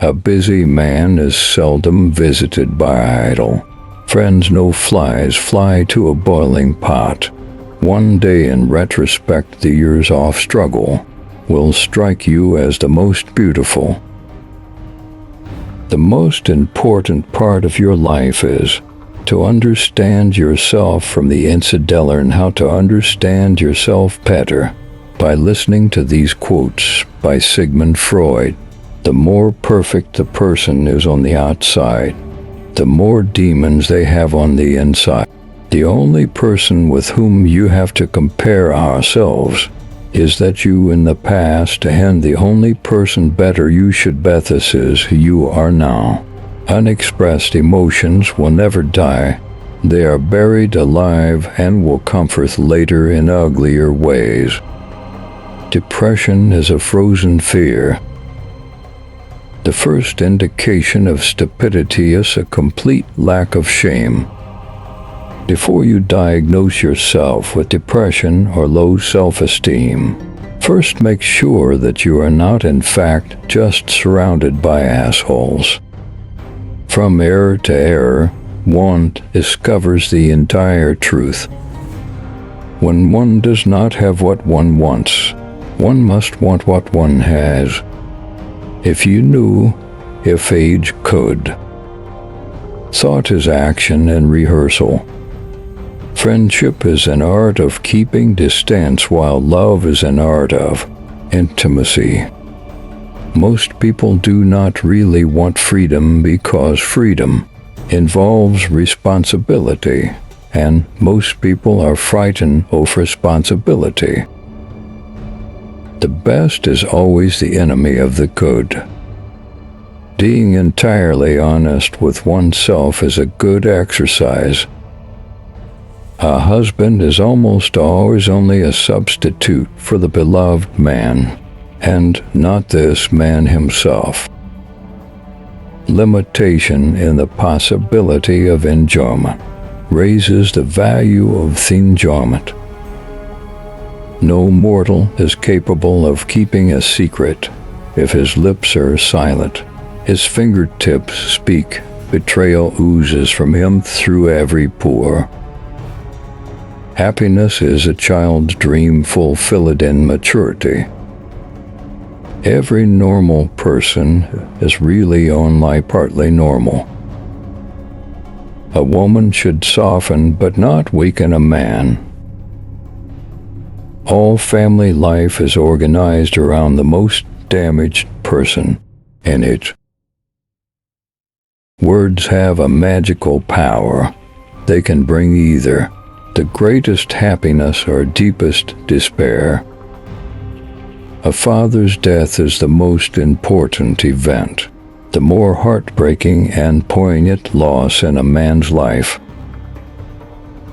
A busy man is seldom visited by idle. Friends no flies fly to a boiling pot. One day in retrospect, the years off struggle will strike you as the most beautiful. The most important part of your life is to understand yourself from the inside. Learn how to understand yourself better by listening to these quotes by Sigmund Freud. The more perfect the person is on the outside, the more demons they have on the inside. The only person with whom you have to compare ourselves is that you in the past, and the only person better you should bet this is who you are now. Unexpressed emotions will never die. They are buried alive and will comfort later in uglier ways. Depression is a frozen fear. The first indication of stupidity is a complete lack of shame. Before you diagnose yourself with depression or low self-esteem, first make sure that you are not in fact just surrounded by assholes. From error to error, one discovers the entire truth. When one does not have what one wants, one must want what one has. If you knew, if age could. Thought is action and rehearsal. Friendship is an art of keeping distance, while love is an art of intimacy. Most people do not really want freedom because freedom involves responsibility, and most people are frightened of responsibility. The best is always the enemy of the good. Being entirely honest with oneself is a good exercise. A husband is almost always only a substitute for the beloved man, and not this man himself. Limitation in the possibility of enjoyment raises the value of the enjoyment. No mortal is capable of keeping a secret if his lips are silent. His fingertips speak. Betrayal oozes from him through every pore. Happiness is a child's dream fulfilled in maturity. Every normal person is really only partly normal. A woman should soften but not weaken a man. All family life is organized around the most damaged person in it. Words have a magical power. They can bring either the greatest happiness or deepest despair. A father's death is the most important event, the more heartbreaking and poignant loss in a man's life.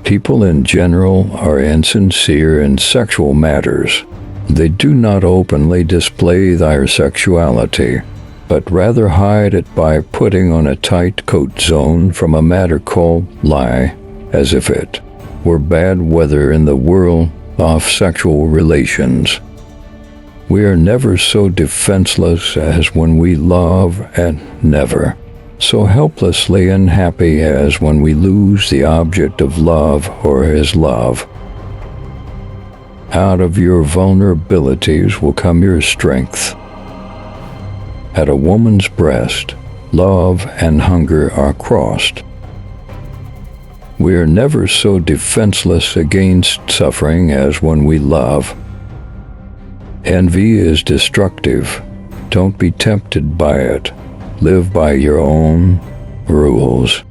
People in general are insincere in sexual matters. They do not openly display their sexuality, but rather hide it by putting on a tight coat zone from a matter called lie, as if it were bad weather in the world of sexual relations. We are never so defenseless as when we love, and never so helplessly unhappy as when we lose the object of love or his love. Out of your vulnerabilities will come your strength. At a woman's breast, love and hunger are crossed. We are never so defenseless against suffering as when we love. Envy is destructive. Don't be tempted by it. Live by your own rules.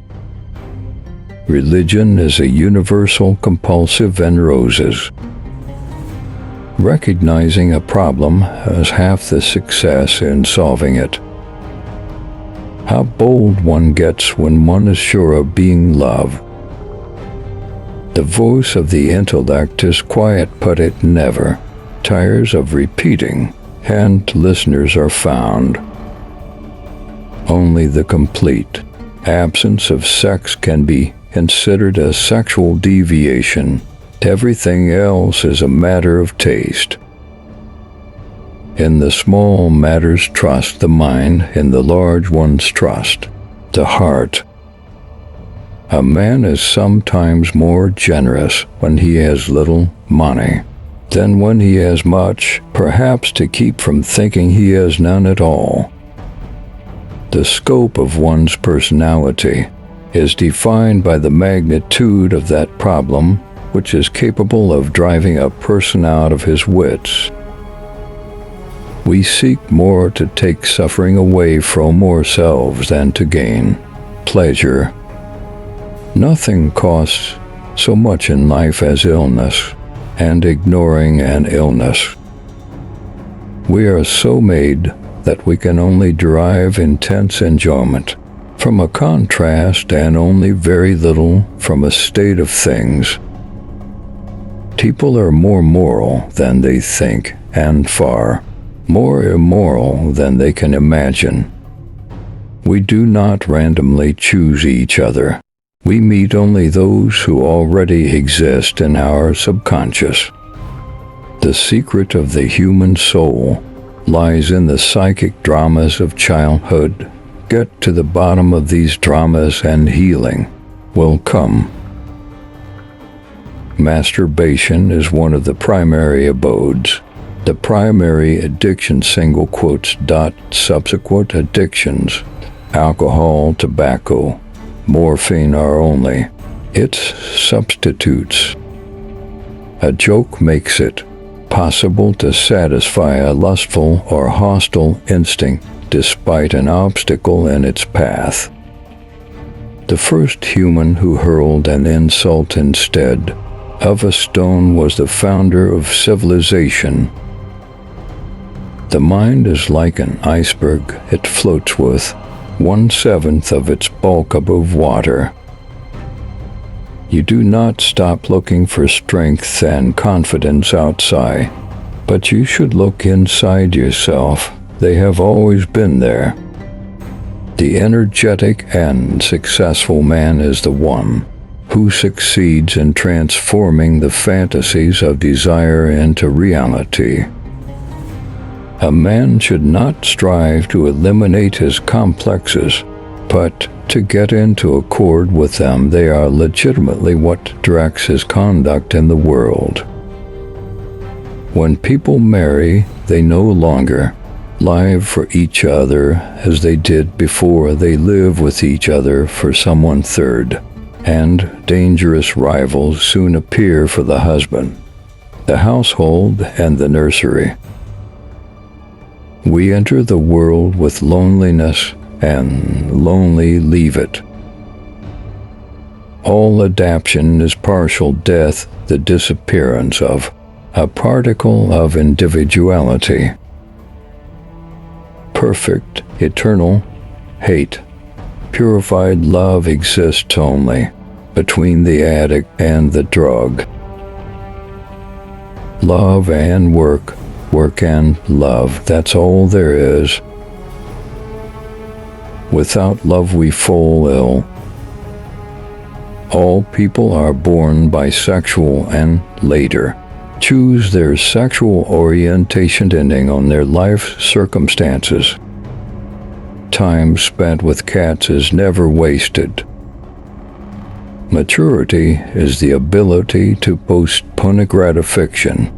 Religion is a universal compulsive and roses. Recognizing a problem is half the success in solving it. How bold one gets when one is sure of being loved. The voice of the intellect is quiet, but it never tires of repeating, and listeners are found. Only the complete absence of sex can be considered a sexual deviation. Everything else is a matter of taste. In the small matters trust the mind, in the large ones trust the heart. A man is sometimes more generous when he has little money than when he has much, perhaps to keep from thinking he has none at all. The scope of one's personality is defined by the magnitude of that problem which is capable of driving a person out of his wits. We seek more to take suffering away from ourselves than to gain pleasure. Nothing costs so much in life as illness, and ignoring an illness. We are so made that we can only derive intense enjoyment from a contrast and only very little from a state of things. People are more moral than they think, and far more immoral than they can imagine. We do not randomly choose each other. We meet only those who already exist in our subconscious. The secret of the human soul lies in the psychic dramas of childhood. Get to the bottom of these dramas and healing will come. Masturbation is one of the primary abodes. The primary addiction, single quotes, subsequent addictions, alcohol, tobacco, morphine are only its substitutes. A joke makes it possible to satisfy a lustful or hostile instinct despite an obstacle in its path. The first human who hurled an insult instead of a stone was the founder of civilization. The mind is like an iceberg. It floats with 1/7 of its bulk above water. You do not stop looking for strength and confidence outside, but you should look inside yourself. They have always been there. The energetic and successful man is the one who succeeds in transforming the fantasies of desire into reality. A man should not strive to eliminate his complexes, but to get into accord with them. They are legitimately what directs his conduct in the world. When people marry, they no longer live for each other as they did before. They live with each other for someone third, and dangerous rivals soon appear for the husband, the household, and the nursery. We enter the world with loneliness and lonely leave it. All adaptation is partial death, the disappearance of a particle of individuality. Perfect, eternal hate, purified love exists only between the addict and the drug. Love and work, work and love, that's all there is. Without love we fall ill. All people are born bisexual and later choose their sexual orientation depending on their life circumstances. Time spent with cats is never wasted. Maturity is the ability to postpone gratification.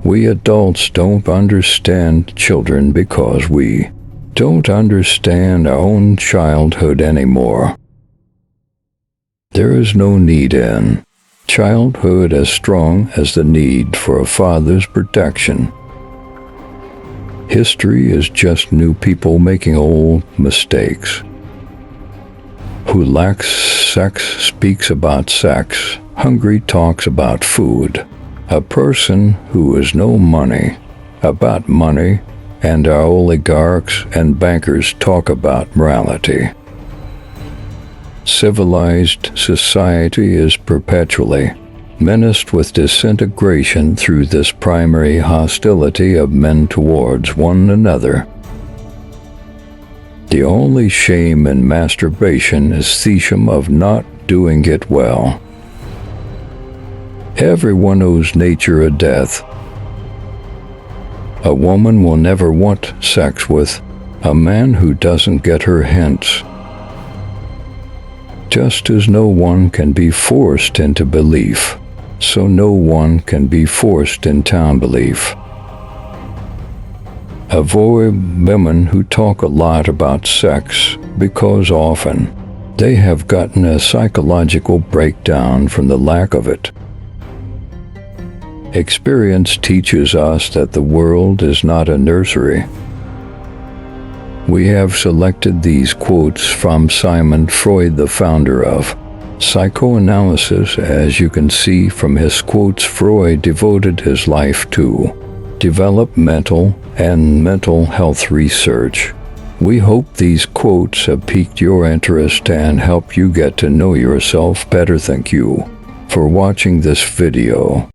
We adults don't understand children because we don't understand our own childhood anymore. There is no need in childhood as strong as the need for a father's protection. History is just new people making old mistakes. Who lacks sex speaks about sex. Hungry talks about food. A person who has no money about money, and our oligarchs and bankers talk about morality. Civilized society is perpetually menaced with disintegration through this primary hostility of men towards one another. The only shame in masturbation is thesium of not doing it well. Everyone owes nature a death. A woman will never want sex with a man who doesn't get her hints. Just as no one can be forced into belief, so no one can be forced into unbelief. Avoid women who talk a lot about sex because often they have gotten a psychological breakdown from the lack of it. Experience teaches us that the world is not a nursery. We have selected these quotes from Sigmund Freud, the founder of psychoanalysis. As you can see from his quotes, Freud devoted his life to developmental and mental health research. We hope these quotes have piqued your interest and helped you get to know yourself better. Thank you for watching this video.